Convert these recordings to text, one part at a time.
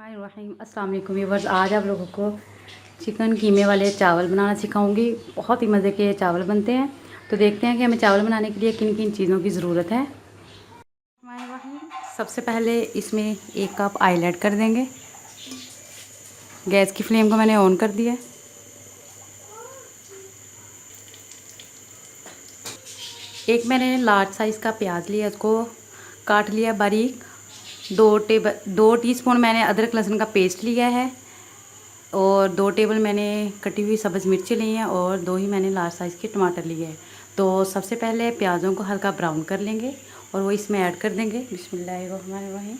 रहीम अस्सलाम वालेकुम व्यूअर्स। आज आप लोगों को चिकन कीमे वाले चावल बनाना सिखाऊंगी। बहुत ही मज़े के चावल बनते हैं। तो देखते हैं कि हमें चावल बनाने के लिए किन किन चीज़ों की ज़रूरत है। सबसे पहले इसमें 1 कप ऑयल ऐड कर देंगे। गैस की फ्लेम को मैंने ऑन कर दिया है। एक मैंने लार्ज साइज़ का प्याज लिया, उसको काट लिया बारीक। 2 टीस्पून मैंने अदरक लहसुन का पेस्ट लिया है और 2 टेबल मैंने कटी हुई सब्ज़ मिर्ची ली हैं और 2 ही मैंने लार्ज साइज़ के टमाटर लिए हैं। तो सबसे पहले प्याज़ों को हल्का ब्राउन कर लेंगे और वो इसमें ऐड कर देंगे। बिस्मिल्लाहिर्रहमानिर्रहीम।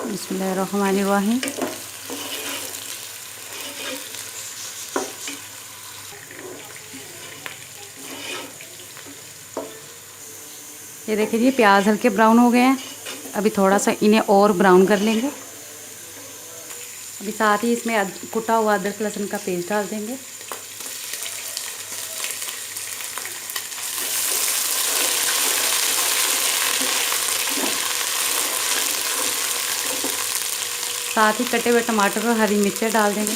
बिस्मिल्लाहिर्रहमानिर्रहीम। ये देखिए जी, प्याज हल्के ब्राउन हो गए हैं। अभी थोड़ा सा इन्हें और ब्राउन कर लेंगे। अभी साथ ही इसमें कुटा हुआ अदरक लहसुन का पेस्ट डाल देंगे। साथ ही कटे हुए टमाटर और हरी मिर्चें डाल देंगे।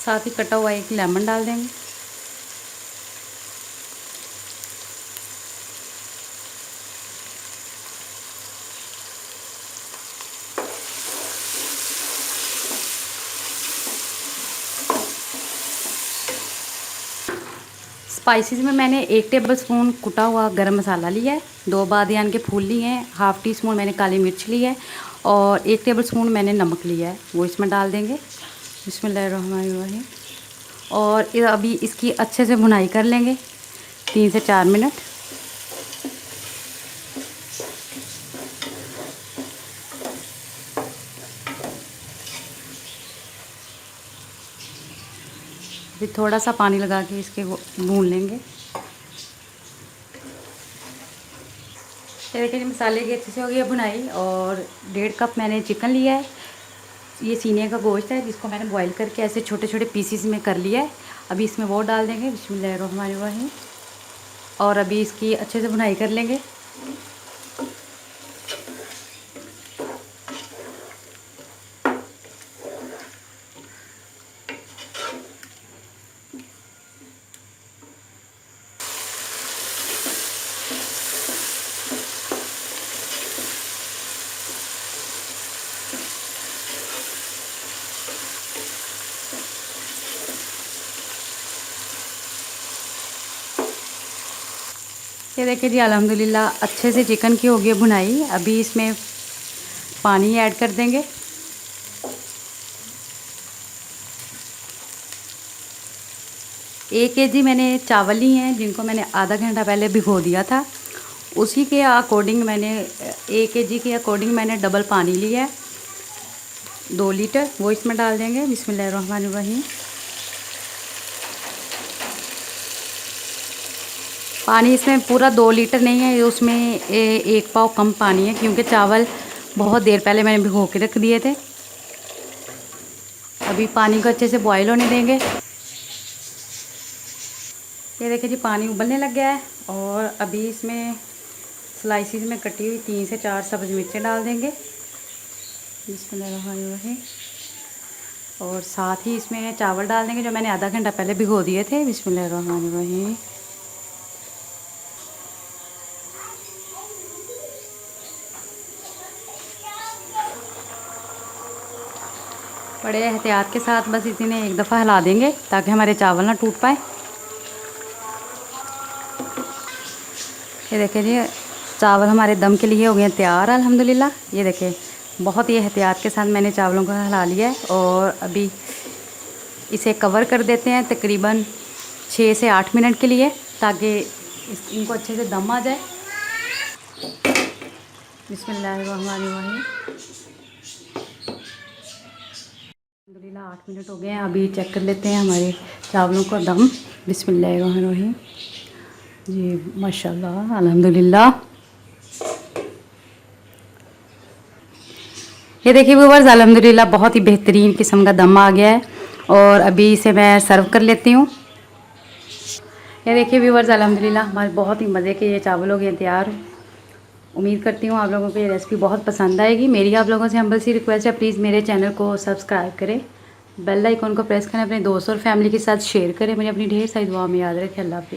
साथ ही कटा हुआ 1 लेमन डाल देंगे। स्पाइसेस में मैंने 1 टेबलस्पून कुटा हुआ गरम मसाला लिया है, 2 बादियान के फूल लिए हैं, हाफ़ टी स्पून मैंने काली मिर्च ली है और 1 टेबलस्पून मैंने नमक लिया है, वो इसमें डाल देंगे। बिस्मिल्लाहिर्रहमानिर्रहीम। और अभी इसकी अच्छे से भुनाई कर लेंगे 3 से 4 मिनट। फिर थोड़ा सा पानी लगा के इसके भून लेंगे। देखिए मसाले की अच्छे से हो गई है भुनाई। और 1.5 कप मैंने चिकन लिया है। ये सीने का गोश्त है जिसको मैंने बॉईल करके ऐसे छोटे छोटे पीसीस में कर लिया है। अभी इसमें वो डाल देंगे। बिस्मिल्लाहिर्रहमानिर्रहीम। और अभी इसकी अच्छे से भुनाई कर लेंगे। ये देखिए जी, अल्हम्दुलिल्लाह अच्छे से चिकन की हो गई भुनाई। अभी इसमें पानी ऐड कर देंगे। एक केजी मैंने चावल लिए हैं जिनको मैंने आधा घंटा पहले भिगो दिया था। उसी के अकॉर्डिंग मैंने 1 केजी के अकॉर्डिंग मैंने डबल पानी लिया है, 2 लीटर, वो इसमें डाल देंगे। बिस्मिल्लाहिर्रहमानिर्रहीम। पानी इसमें पूरा 2 लीटर नहीं है, उसमें 1 पाव कम पानी है क्योंकि चावल बहुत देर पहले मैंने भिगो के रख दिए थे। अभी पानी को अच्छे से बॉईल होने देंगे। ये देखिए जी, पानी उबलने लग गया है और अभी इसमें स्लाइसिस में कटी हुई 3 से 4 सब्ज़ मिर्चें डाल देंगे। बिस्मिल्लाहिर्रहमानिर्रहीम। और साथ ही इसमें चावल डाल देंगे जो मैंने आधा घंटा पहले भिगो दिए थे। बिस्मिल्लाहिर्रहमानिर्रहीम। बड़े एहतियात के साथ बस इन्हें 1 दफ़ा हिला देंगे ताकि हमारे चावल ना टूट पाए। ये देखिए जी, चावल हमारे दम के लिए हो गए तैयार अल्हम्दुलिल्लाह। ये देखिए, बहुत ही एहतियात के साथ मैंने चावलों को हिला लिया है और अभी इसे कवर कर देते हैं तकरीबन 6 से 8 मिनट के लिए ताकि इनको अच्छे से दम आ जाए। बिस्मिल्लाहिर्रहमानिर्रहीम। अल्हम्दुलिल्लाह 8 मिनट हो गए हैं। अभी चेक कर लेते हैं हमारे चावलों का दम। बिस्मिल्लाहिर्रहमानिर्रहीम। जी माशाल्लाह, अल्हम्दुलिल्लाह। ये देखिए व्यूअर्स, अल्हम्दुलिल्लाह बहुत ही बेहतरीन किस्म का दम आ गया है और अभी इसे मैं सर्व कर लेती हूँ। ये देखिए व्यूअर्स, अल्हम्दुलिल्लाह हमारे बहुत ही मज़े के ये चावल हो गए तैयार। उम्मीद करती हूँ आप लोगों को ये रेसिपी बहुत पसंद आएगी। मेरी आप लोगों से हम्बल सी रिक्वेस्ट है, प्लीज़ मेरे चैनल को सब्सक्राइब करें, बेल आइकन को प्रेस करें, अपने दोस्तों और फैमिली के साथ शेयर करें। मुझे अपनी ढेर सारी दुआ में याद रखें। अल्लाह हाफ़िज़।